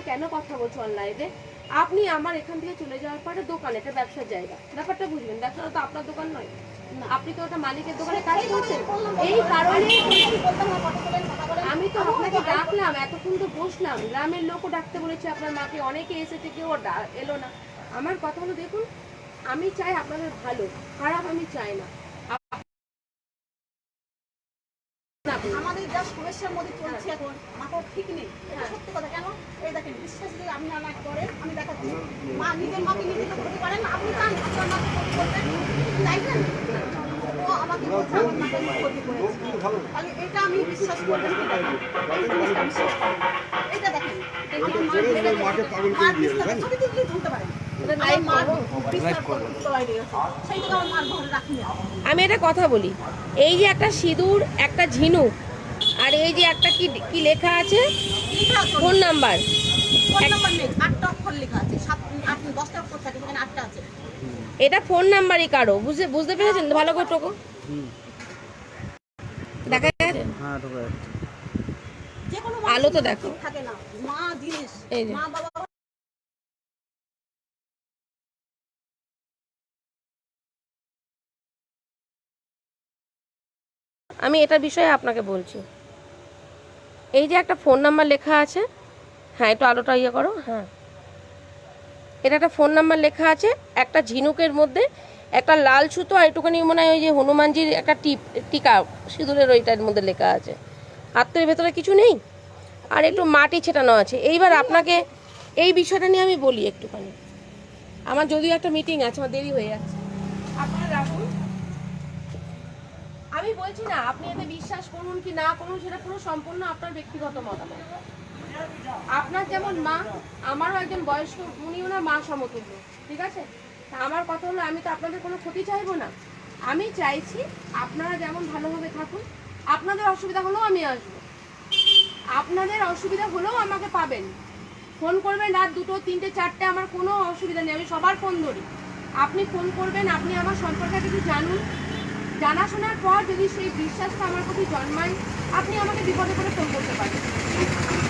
কেন কথা বলছো অনলাইনে? আপনি আমার এখান থেকে চলে যাওয়ার পরে দোকান, এটা ব্যবসার জায়গা, ব্যাপারটা বুঝবেন। ব্যবসাটা তো আপনার দোকান নয়, আপনি তো ওটা মালিকের দোকানে কাজ করছেন। এই কারণে আমি তো আপনাকে ডাকলাম, এতক্ষণ তো বসলাম, গ্রামের লোকও ডাকতে বলেছি আপনার মাকে, অনেকে এসেছে, কেউ এলো না। আমার কথা হলো, দেখুন আমি চাই আপনাদের ভালো, খারাপ আমি চাই না। আমাদের যা সমস্যার মধ্যে চলছে এখন, মাথার ঠিক নেই, এটা সত্যি কথা। কেন এই দেখেন, বিশ্বাস যদি আপনি আমাকে করেন, আমি দেখাচ্ছি, মা নিজের মাকে নিজে তো করতে পারেন, আপনি চান আপনার মাকে ক্ষতি করবেন, চাইবেন? ও আমাকে বলছে আমার মাকে ক্ষতি করেছে, তাহলে এটা আমি বিশ্বাস করবেন কি? দেখেন এই জিনিসটা বিশ্বাস করেন, এটা দেখেন, মার বিশ্বাস ছবি তুললে তুলতে পারেন। আমি একটা কথা বলি, এই যে একটা সিঁদুর, একটা ঝিনুক, আর এই যে একটা কি কি লেখা আছে, ফোন নাম্বার, এটা ফোন নাম্বারই কারো, বুঝতে পেরেছেন ভালো করে? টোকো দেখা যাচ্ছে, আলো তো দেখো, এই যে আমি এটার বিষয়ে আপনাকে বলছি। এই যে একটা ফোন নাম্বার লেখা আছে, হ্যাঁ একটু আলোটা ইয়ে করো, হ্যাঁ এটা একটা ফোন নাম্বার লেখা আছে, একটা ঝিনুকের মধ্যে একটা লাল সুতো, আর একটুখানি মনে হয় ওই যে হনুমানজির একটা টিকা সিঁদুরের ওইটার মধ্যে লেখা আছে, আর তো এর ভেতরে কিছু নেই, আর একটু মাটি ছেটানো আছে। এইবার আপনাকে এই বিষয়টা নিয়ে আমি বলি একটুখানি, আমার যদিও একটা মিটিং আছে, আমার দেরি হয়ে যাচ্ছে, আপনারা রাখুন। আমি বলছি না আপনি এতে বিশ্বাস করুন কি না করুন, সেটা পুরো সম্পূর্ণ আপনার ব্যক্তিগত মতামত। আপনার যেমন মা, আমারও একজন বয়স্ক, উনি ওনার মা সমতুল্য, ঠিক আছে? আমার কথা হলো, আমি তো আপনাদের কোনো ক্ষতি চাইবো না, আমি চাইছি আপনারা যেমন ভালোভাবে থাকুন। আপনাদের অসুবিধা হলেও আমি আসবো, আপনাদের অসুবিধা হলেও আমাকে পাবেন, ফোন করবেন রাত 2টো 3টে 4টে, আমার কোনো অসুবিধা নেই, আমি সবার ফোন ধরি। আপনি ফোন করবেন, আপনি আমার সম্পর্কে কিছু জানুন, জানাশোনার পর যদি সেই বিশ্বাসটা আমার প্রতি জন্মায়, আপনি আমাকে বিপদে করে ফোন করতে পারেন।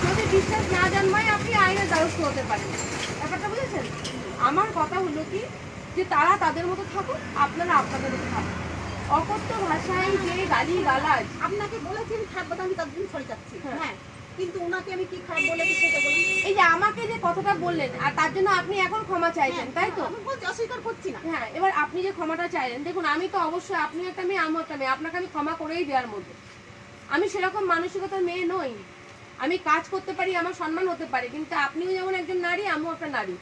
যদি বিশ্বাস না জন্মায়, আপনি আইনের দ্বারস্থ হতে পারেন। ব্যাপারটা বুঝেছেন? আমার কথা হলো কি, যে তারা তাদের মতো থাকুক, আপনারা আপনাদের মতো থাকুন। অকথ্য ভাষায় যে গালি গালাজ আপনাকে বলেছেন খারাপ কথা, আমি তার জন্য সরে যাচ্ছি, হ্যাঁ, কিন্তু ওনাকে আমি কি খারাপ বলেছি সেটা বলুন। এই যে আমাকে যে কথাটা বললেন, আর তার জন্য আপনি এখন ক্ষমা চাইছেন, তাই তো? আমি বলছি, অস্বীকার করছি না। হ্যাঁ, এবার আপনি যে ক্ষমাটা চাইলেন, দেখুন আমি তো অবশ্যই, আপনি একটা মেয়ে, আমিও একটা মেয়ে, আপনাকে আমি ক্ষমা করেই দেওয়ার মতো। আমি সেরকম মানসিকতার মেয়ে নই, আমি কাজ করতে পারি, আমার সম্মান হতে পারে, কিন্তু আপনিও যেমন একজন নারী, আমিও একটা নারী।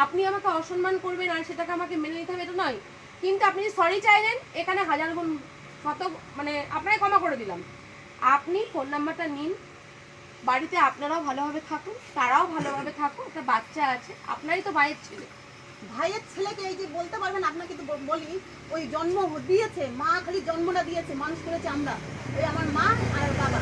আপনি আমাকে অসম্মান করবেন আর সেটাকে আমাকে মেনে নিতে হবে, এটা নয়। কিন্তু আপনি যে সরি চাইলেন, এখানে হাজার গুণ শত, মানে আপনাকে ক্ষমা করে দিলাম। আপনি ফোন নাম্বারটা নিন, বাড়িতে আপনারাও ভালোভাবে থাকুন, তারাও ভালোভাবে থাকুন, একটা বাচ্চা আছে, আপনারই তো ভাইয়ের ছেলে। ভাইয়ের ছেলেকে এই যে বলতে পারবেন, আপনাকে তো বলি, ওই জন্ম দিয়েছে মা, খালি জন্মটা দিয়েছে, মানুষ করেছে আমরা, ওই আমার মা আর বাবা,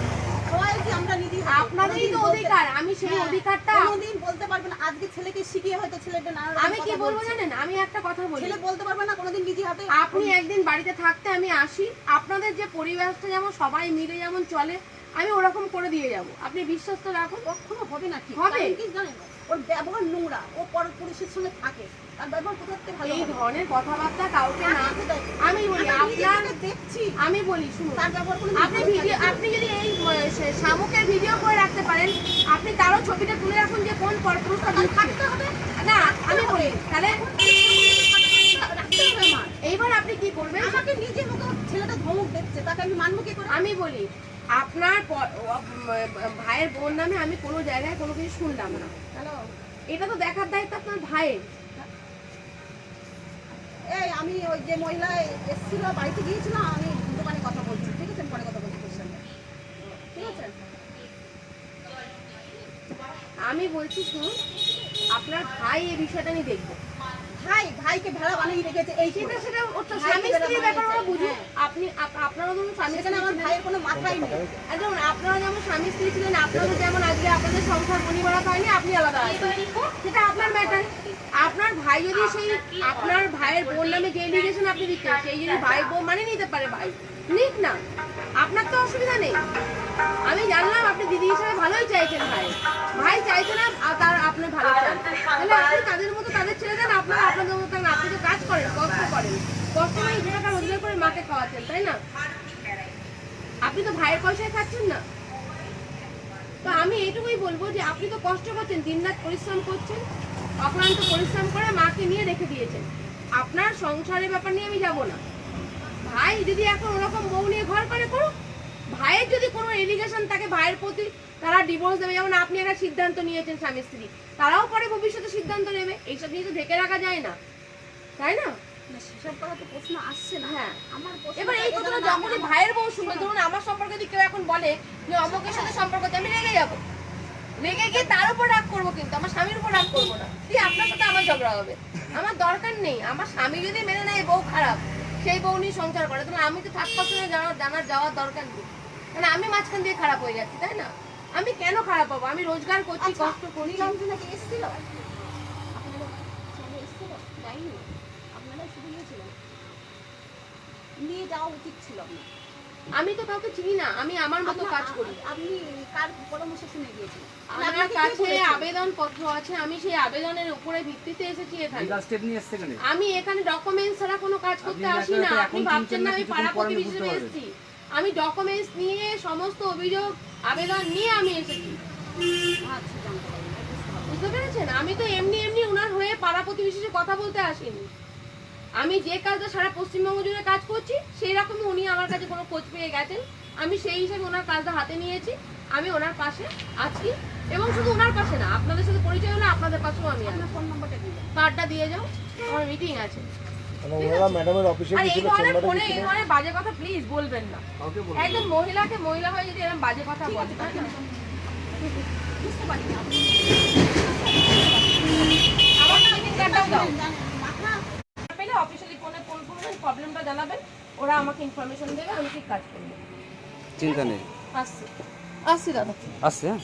সবাই কি আমরা নিজে, আপনাদেরই তো অধিকার, আমি সেই অধিকারটা কোনোদিন বলতে পারবেন না। আজকে ছেলেকে শিখিয়ে হয়তো ছেলেটা না, আমি কি বলবো জানেন, আমি একটা কথা বলি, ছেলে বলতে পারবে না কোনোদিন নিজে হাতে। আপনি একদিন বাড়িতে থাকতে আমি আসি, আপনাদের যে পরিবেশটা যেমন সবাই মিলে যেমন চলে, আমি ওরকম করে দিয়ে যাব, আপনি বিশ্বাস তো রাখুন। কখনো হবে না, ঠিক হবে কি জানেন, ওর ব্যবহার নোংরা, ও পরপুরুষের সঙ্গে থাকে, তার ব্যবহার কোথাতে ভালো, এই ধরনের কথাবার্তা কাউকে না, আমি বলি আপনার দেখছি, আমি বলি শুনুন, তার ব্যবহার কোনো, আপনি ভিডিও, আপনি যদি এই শামুকের ভিডিও করে রাখতে পারেন, আপনি তারও ছবিটা তুলে রাখুন যে কোন পরপুরুষটা থাকতে হবে না, আমি বলি তাহলে এইবার আপনি কি করবেন? আমাকে নিজে মতো ছেলেটা ধমক দিচ্ছে, তাকে আমি মানবো কি করে? আমি বলি, আপনার ভাইয়ের বোন নামে আমি কোনো জায়গায় কোনো কিছু শুনলাম না, এটা তো দেখার দায়িত্ব আপনার ভাইয়ের। এই আমি ওই যে মহিলা এসেছিল, বাড়িতে গিয়েছিলাম, আমি দোকানে কথা বলছি, ঠিক আছে? পরে কথা বলছি তোর সঙ্গে, ঠিক আছে? আমি বলছি শুনুন, আপনার ভাই এই বিষয়টা নিয়ে দেখবো, ভাইকে ভেড়া বানিয়ে রেখেছে, এই সেটা ওর তো স্বামী স্ত্রীর ব্যাপার, ওরা বুঝুন। আপনি আপনারা ধরুন স্বামী স্ত্রী, আমার ভাইয়ের কোনো মাথাই নেই। একদম আপনারা যেমন স্বামী স্ত্রী ছিলেন, আপনাদের যেমন আজকে আপনাদের সংসার পরিবার হয়নি, আপনি আলাদা আছেন, সেটা আপনার ম্যাটার। আপনার ভাই যদি সেই আপনার ভাইয়ের বোন নামে যে লিগেশন আপনি দিচ্ছেন, সেই যদি ভাই বোন মানে নিতে পারে, ভাই নিক না, আপনার তো অসুবিধা নেই। আমি জানলাম আপনি দিদি হিসেবে ভালোই চাইছেন, ভাই চাইছে না, আর তার আপনার খাওয়াচ্ছেন, তাই না? আপনি তো ভাইয়ের পয়সায় খাচ্ছেন না। তো আমি এইটুকুই বলবো যে আপনি তো কষ্ট করছেন, দিনরাত পরিশ্রম করছেন, অক্লান্ত পরিশ্রম করে মাকে নিয়ে রেখে দিয়েছেন। আপনার সংসারের ব্যাপার নিয়ে আমি যাব না। ভাই যদি এখন ওরকম বউ নিয়ে ঘর করে করুক, ভাইয়ের যদি কোনো এলিগেশন থাকে ভাইয়ের প্রতি, তারা ডিভোর্স দেবে। যেমন আপনি একটা সিদ্ধান্ত নিয়েছেন স্বামী স্ত্রী, তারাও পরে ভবিষ্যতে সিদ্ধান্ত নেবে। এইসব নিয়ে তো ঢেকে রাখা যায় না, তাই না? না, সেসব কথা তো প্রশ্ন আসছে না। হ্যাঁ। আমার প্রশ্ন এবার এই কথাটা যখনই ভাইয়ের বউ শুনবে, ধরুন আমার সম্পর্কে যদি কেউ এখন বলে যে অমুকের সাথে সম্পর্ক আছে, আমি রেগে যাবো। রেগে গিয়ে তার উপর রাগ করবো, কিন্তু আমার স্বামীর উপর রাগ করবো না। দিয়ে আপনার সাথে আমার ঝগড়া হবে, আমার দরকার নেই। আমার স্বামী যদি মেনে নেয় বউ খারাপ, সেই বউ নিয়ে সংসার করে, তাহলে আমি তো থাক পাশে জানার যাওয়ার দরকার নেই। মানে আমি মাঝখান দিয়ে খারাপ হয়ে যাচ্ছি, তাই না? আমি কেন খারাপ হবো? আমি রোজগার করছি, কষ্ট করছি। নীলাঞ্জনা কি এসেছিল? আপনাদের সঙ্গে এসেছিল? যাইনি। আপনারা শুধু গিয়েছিলেন। নিয়ে যাওয়া উচিত ছিল আপনার। আমি তো কাউকে চিনি না, আমি আমার মতো কাজ করি। আপনি কার পরামর্শ শুনে গিয়েছিলেন? আমার কাছে আবেদন পত্র আছে, আমি সেই আবেদনের উপরে ভিত্তিতে এসেছি এখানে। আমি এখানে ডকুমেন্টস ছাড়া কোনো কাজ করতে আসি না। আপনি ভাবছেন না আমি পাড়া প্রতিবেশী হিসেবে এসেছি। আমি ডকুমেন্টস নিয়ে, সমস্ত অভিযোগ আবেদন নিয়ে আমি এসেছি। আচ্ছা, জানতে পারলাম। বুঝতে পেরেছেন? আমি তো এমনি এমনি ওনার হয়ে পাড়া প্রতিবেশীর কথা বলতে আসিনি। আমি যে কাজটা সারা পশ্চিমবঙ্গ জুড়ে কাজ করছি, সেই রকমই উনি আমার কাছে কোনো খোঁজ পেয়ে গেছেন। আমি সেই হিসেবে ওনার কাজটা হাতে নিয়েছি। আমি ওনার পাশে আছি, এবং শুধু ওনার পাশে না, আপনাদের সাথে পরিচয় হলে আপনাদের পাশেও আমি আছি। আপনার ফোন নাম্বারটা দিয়ে যান। কার্ডটা দিয়ে যাও, আমার মিটিং আছে। ওনারা ম্যাডামের অফিসে আর এই গিয়েছিল, ধরনের চেম্বারে ফোনে এই গিয়েছিল। ধরনের বাজে কথা প্লিজ বলবেন না। একদম মহিলাকে মহিলা হয়ে যদি এরকম বাজে কথা বলে, তাই না? বুঝতে পারি না আপনি আমার মিটিং কার্ডটাও দাও। মাথা পেলে অফিসিয়ালি কোন প্রবলেমটা জানাবেন, ওরা আমাকে ইনফরমেশন দেবে, আমি ঠিক কাজ করবো। চিন্তা নেই, আসছি আসছি দাদা। আসছে হ্যাঁ।